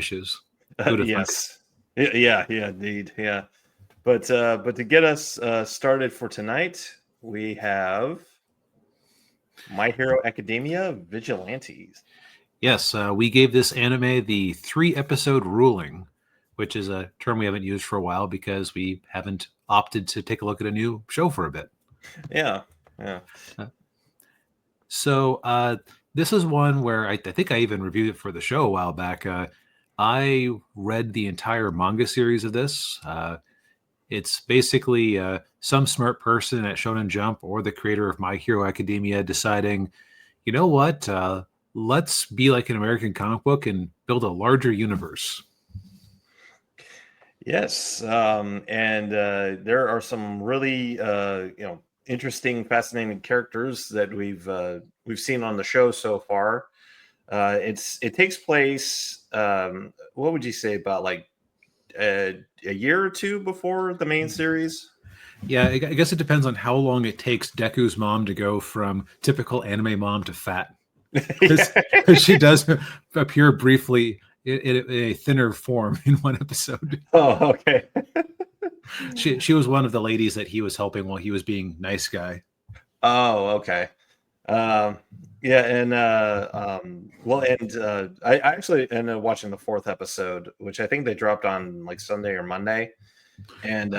issues. Who'd have thunk? Yes. Yeah, indeed. Yeah. But to get us started for tonight, we have My Hero Academia Vigilantes. Yes, we gave this anime the 3-episode ruling, which is a term we haven't used for a while because we haven't opted to take a look at a new show for a bit. Yeah. So this is one where I think I even reviewed it for the show a while back. I read the entire manga series of this. It's basically some smart person at Shonen Jump or the creator of My Hero Academia deciding, you know what, let's be like an American comic book and build a larger universe. Yes, and there are some really interesting, fascinating characters that we've seen on the show so far. It takes place. What would you say about like a year or two before the main series? Yeah, I guess it depends on how long it takes Deku's mom to go from typical anime mom to fat. Because she does appear briefly in a thinner form in one episode. Oh, okay. She was one of the ladies that he was helping while he was being nice guy. Oh, okay. Yeah, and I actually ended up watching the 4th episode, which I think they dropped on like Sunday or Monday. And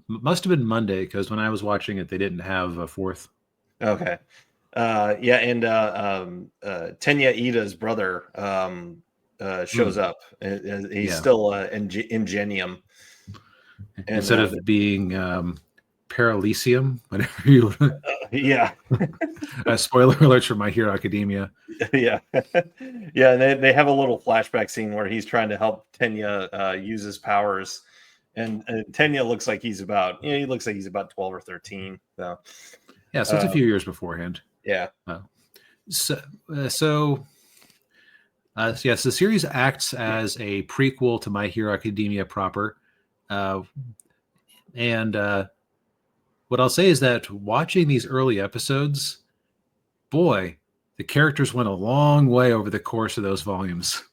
must have been Monday because when I was watching it, they didn't have a 4th. Okay. Yeah, and Tenya Ida's brother shows up. He's still Ingenium. Instead of being Paralysium, whatever you yeah. Spoiler alerts for My Hero Academia. Yeah. Yeah, and they have a little flashback scene where he's trying to help Tenya use his powers. And Tenya looks like he's about 12 or 13. So yeah, so it's a few years beforehand. Yeah. So yes, the series acts as a prequel to My Hero Academia proper. And what I'll say is that watching these early episodes, boy, the characters went a long way over the course of those volumes.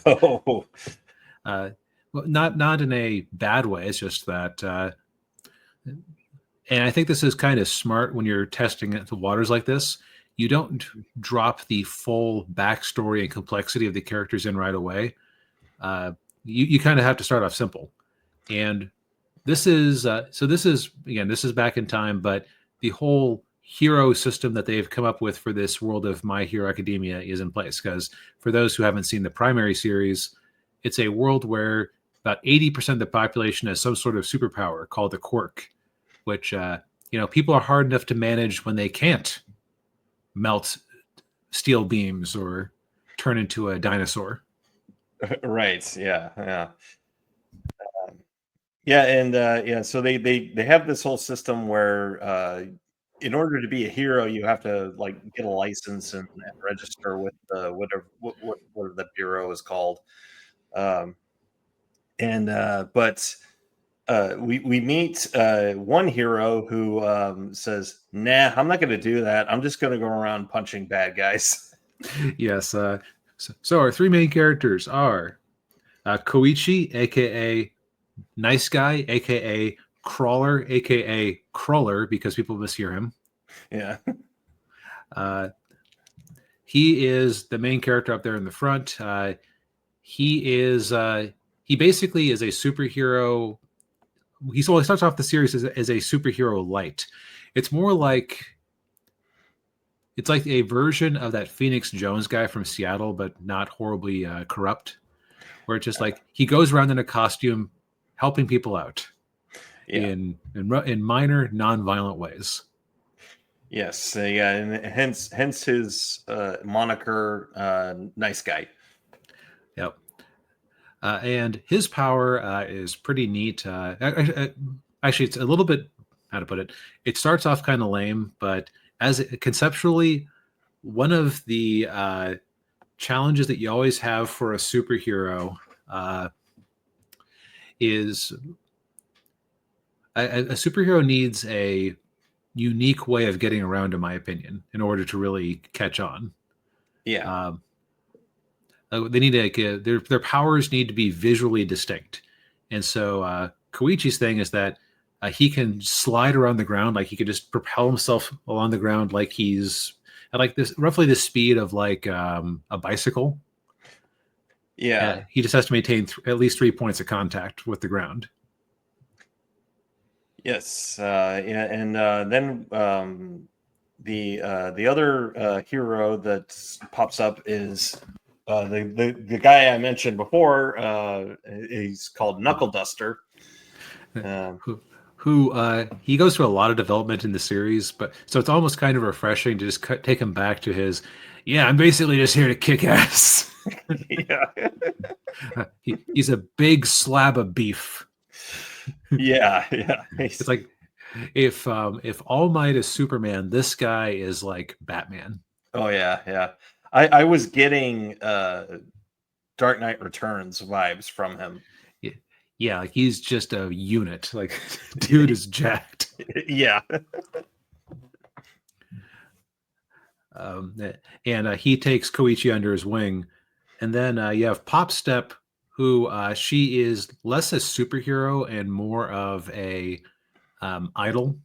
Oh. Not in a bad way. It's just that, and I think this is kind of smart when you're testing the waters like this. You don't drop the full backstory and complexity of the characters in right away. You kind of have to start off simple. And this is back in time, but the whole hero system that they've come up with for this world of My Hero Academia is in place. Because for those who haven't seen the primary series, it's a world where about 80% of the population has some sort of superpower called the quirk, which people are hard enough to manage when they can't melt steel beams or turn into a dinosaur. Right. Yeah. So they have this whole system where in order to be a hero, you have to like get a license and register with whatever the bureau is called. We meet one hero who says, "Nah, I'm not going to do that. I'm just going to go around punching bad guys." Yes. So our 3 main characters are Koichi, aka Nice Guy, aka Crawler, aka Crawler, because people mishear him. Yeah. He is the main character up there in the front. He basically is a superhero. He starts off the series as a superhero light. It's more like it's like a version of that Phoenix Jones guy from Seattle, but not horribly corrupt. Where it's just like he goes around in a costume, helping people out in minor, non-violent ways. Yes, and hence his moniker, Nice Guy. Yep. And his power is pretty neat. Actually, it's a little bit, how to put it, it starts off kind of lame, but conceptually, one of the challenges that you always have for a superhero is a superhero needs a unique way of getting around, in my opinion, in order to really catch on. Yeah. they need to their powers need to be visually distinct, and so Koichi's thing is that he can slide around the ground, like he could just propel himself along the ground like he's at like this roughly the speed of like a bicycle. Yeah. He just has to maintain at least 3 points of contact with the ground. Yes. Yeah. And then the other hero that pops up is the guy I mentioned before. He's called Knuckle Duster. Who he goes through a lot of development in the series, but so it's almost kind of refreshing to just take him back to his, I'm basically just here to kick ass. Yeah. He's a big slab of beef. Yeah. It's like if All Might is Superman, this guy is like Batman. Oh yeah. I was getting Dark Knight Returns vibes from him. Yeah, like he's just a unit. Like, dude is jacked. Yeah. And he takes Koichi under his wing. And then you have Pop Step, who she is less a superhero and more of a idol.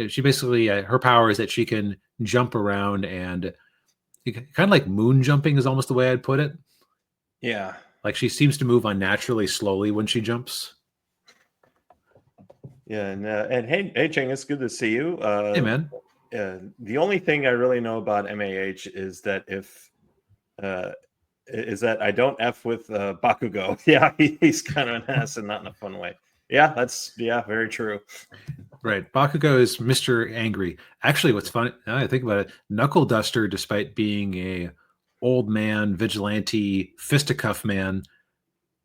She basically, her power is that she can jump around, and kind of like moon jumping is almost the way I'd put it. Yeah. Like she seems to move unnaturally slowly when she jumps. Yeah, and hey, Cheng, it's good to see you. Hey, man. The only thing I really know about MAH is that I don't F with Bakugo. Yeah, he's kind of an ass and not in a fun way. Yeah, that's very true. Right, Bakugo is Mr. Angry. Actually, what's funny, now I think about it, Knuckle Duster, despite being a old man, vigilante, fisticuff man,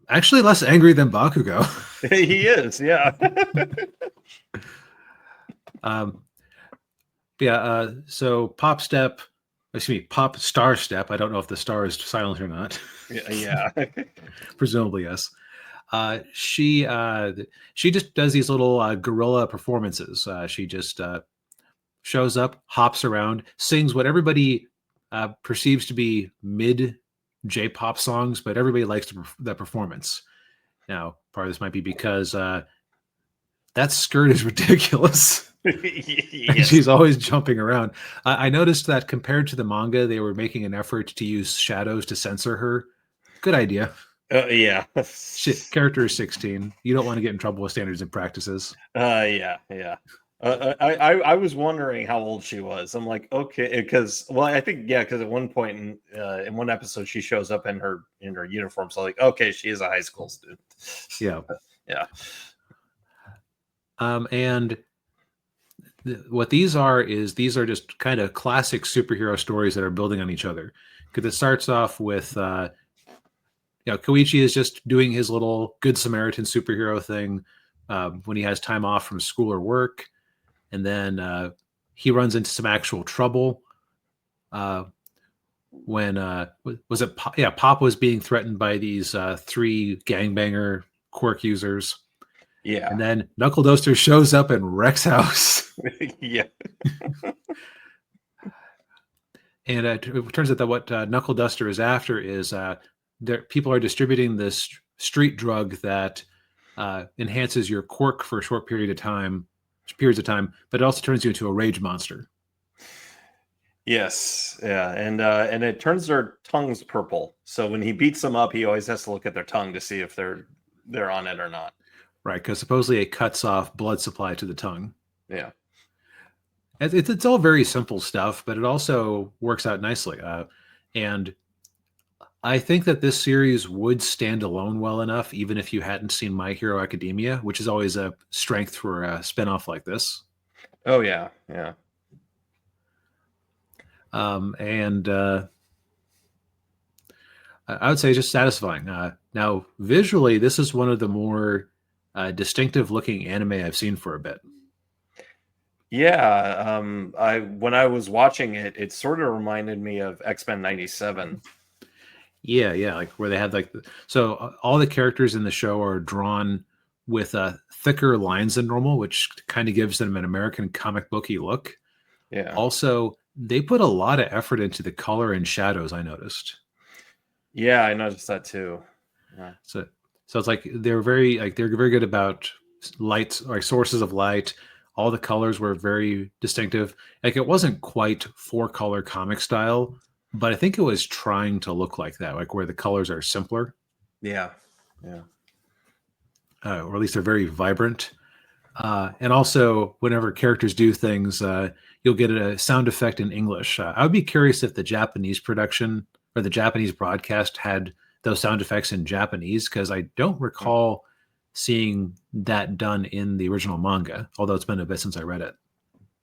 actually less angry than Bakugo. He is, yeah. So Pop Star Step. I don't know if the star is silent or not. Yeah. Presumably, yes. She just does these little guerrilla performances. She just shows up, hops around, sings what everybody perceives to be mid J-pop songs, but everybody likes that performance. Now, part of this might be because that skirt is ridiculous. Yes. She's always jumping around. I noticed that compared to the manga, they were making an effort to use shadows to censor her. Good idea. Yeah. Character is 16. You don't want to get in trouble with standards and practices. Yeah. I was wondering how old she was. I'm like, okay, because I think because at one point in one episode she shows up in her uniform, so like, okay, she is a high school student. Yeah. Yeah. And what these are just kind of classic superhero stories that are building on each other. Because it starts off with Koichi is just doing his little Good Samaritan superhero thing when he has time off from school or work. And then he runs into some actual trouble when Pop was being threatened by these 3 gangbanger quirk users. Yeah. And then Knuckle Duster shows up and wrecks house. Yeah. And it turns out that what Knuckle Duster is after is people are distributing this street drug that enhances your quirk for a short periods of time, but it also turns you into a rage monster. Yes, yeah, and it turns their tongues purple. So when he beats them up, he always has to look at their tongue to see if they're on it or not. Right, because supposedly it cuts off blood supply to the tongue. Yeah, it's all very simple stuff, but it also works out nicely. And I think that this series would stand alone well enough, even if you hadn't seen My Hero Academia, which is always a strength for a spinoff like this. Oh yeah. And I would say just satisfying. Now, visually, this is one of the more distinctive looking anime I've seen for a bit. Yeah, when I was watching it, it sort of reminded me of X-Men '97. Yeah, like where they had all the characters in the show are drawn with thicker lines than normal, which kind of gives them an American comic booky look. Yeah. Also, they put a lot of effort into the color and shadows, I noticed. Yeah, I noticed that too. Yeah. So it's like they're very good about lights, like sources of light. All the colors were very distinctive. Like it wasn't quite 4-color comic style, but I think it was trying to look like that, like where the colors are simpler. Yeah. Yeah. Or at least they're very vibrant. And also, whenever characters do things, you'll get a sound effect in English. I would be curious if the Japanese production or the Japanese broadcast had those sound effects in Japanese, because I don't recall seeing that done in the original manga, although it's been a bit since I read it.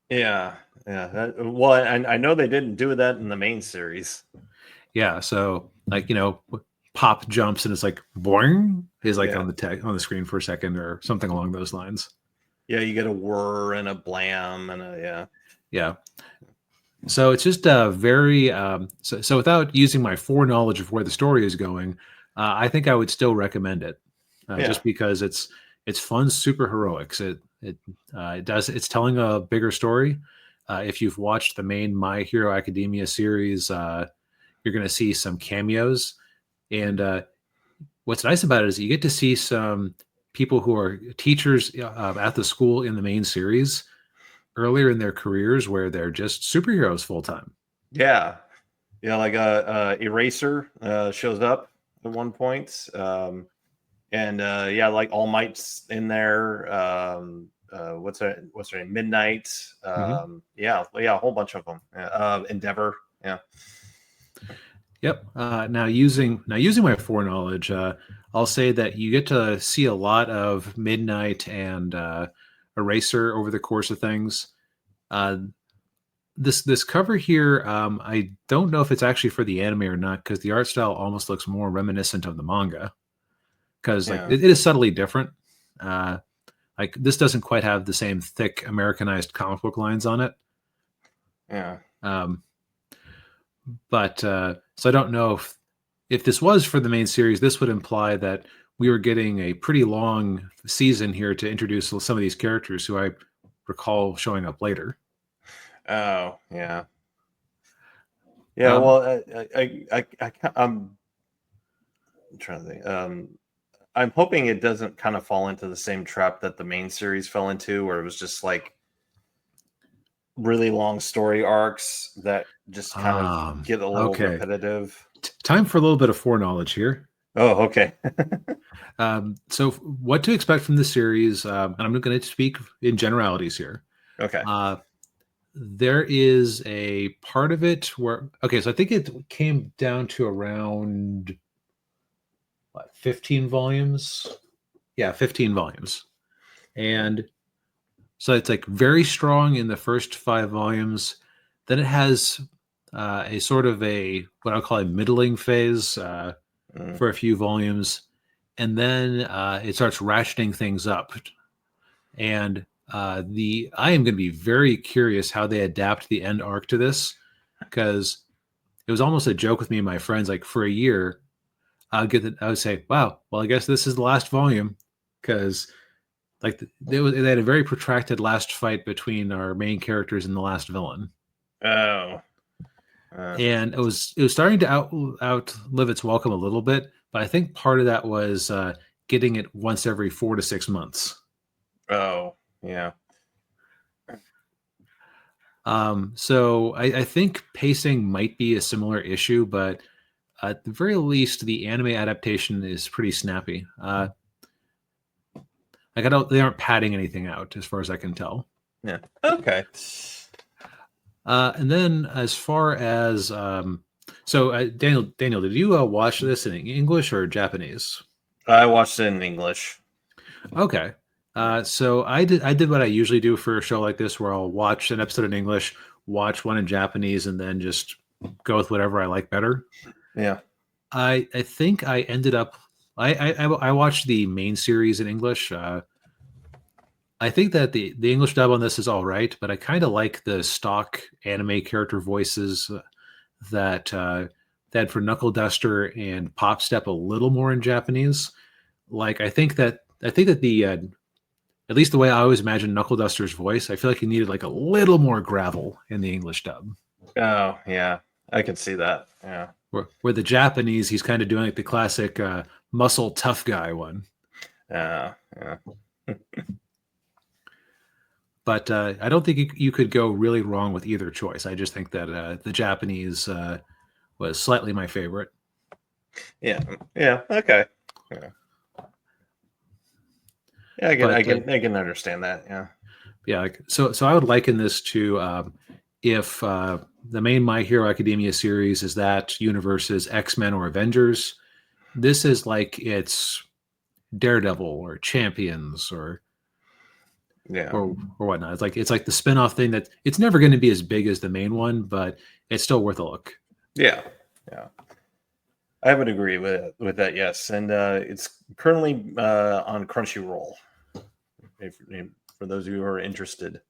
Yeah. Yeah. Well, I know they didn't do that in the main series. Yeah, so like Pop jumps and it's like boing is like on the screen for a second or something along those lines. Yeah, you get a whir and a blam and a Yeah. So it's just very so without using my foreknowledge of where the story is going, I think I would still recommend it, just because it's fun super heroics. It's telling a bigger story. If you've watched the main My Hero Academia series, you're going to see some cameos, and what's nice about it is you get to see some people who are teachers at the school in the main series earlier in their careers where they're just superheroes full time. Yeah, like Eraser shows up at one point, and like All Might's in there. What's her name? Midnight. Yeah, a whole bunch of them. Endeavor. Yeah. Yep. Now using my foreknowledge, I'll say that you get to see a lot of Midnight and Eraser over the course of things. This cover here, I don't know if it's actually for the anime or not, because the art style almost looks more reminiscent of the manga, because it is subtly different. Like this doesn't quite have the same thick Americanized comic book lines on it. Yeah. But so I don't know if this was for the main series, this would imply that we were getting a pretty long season here to introduce some of these characters who I recall showing up later. Oh, yeah. Yeah, well, I'm trying to think. I'm hoping it doesn't kind of fall into the same trap that the main series fell into, where it was just like really long story arcs that just kind of get a little repetitive. Time for a little bit of foreknowledge here. Oh, okay. So what to expect from the series, and I'm going to speak in generalities here. Okay. There is a part of it where, so I think it came down to around 15 volumes. Yeah, 15 volumes. And so it's like very strong in the first 5 volumes. Then it has a sort of what I'll call a middling phase for a few volumes. And then it starts ratcheting things up. And I am going to be very curious how they adapt the end arc to this, because it was almost a joke with me and my friends. Like for a year, I would say, "Wow, well, I guess this is the last volume," because like they had a very protracted last fight between our main characters and the last villain. Oh, and it was starting to outlive its welcome a little bit, but I think part of that was getting it once every 4 to 6 months. Oh, yeah. So I think pacing might be a similar issue, but at the very least, the anime adaptation is pretty snappy. They aren't padding anything out as far as I can tell. Yeah. Okay. And then as far as Daniel, did you watch this in English or Japanese? I watched it in English. Okay. So I did what I usually do for a show like this, where I'll watch an episode in English, watch one in Japanese, and then just go with whatever I like better. Yeah. I think I ended up I watched the main series in English. I think that the English dub on this is all right, but I kind of like the stock anime character voices that for Knuckle Duster and Pop Step a little more in Japanese. Like I think that the at least the way I always imagine Knuckle Duster's voice, I feel like he needed like a little more gravel in the English dub. Oh, yeah. I can see that. Yeah. Where the Japanese, he's kind of doing like the classic muscle tough guy one. Yeah. But I don't think you could go really wrong with either choice. I just think that the Japanese was slightly my favorite. Yeah. Okay. Yeah. I can understand that. Yeah. Yeah. So I would liken this to if the main My Hero Academia series is that universe's X-Men or Avengers. This is like it's Daredevil or Champions or whatnot. It's like the spinoff thing that it's never going to be as big as the main one, but it's still worth a look. Yeah. I would agree with that. Yes, and it's currently on Crunchyroll. For those of you who are interested.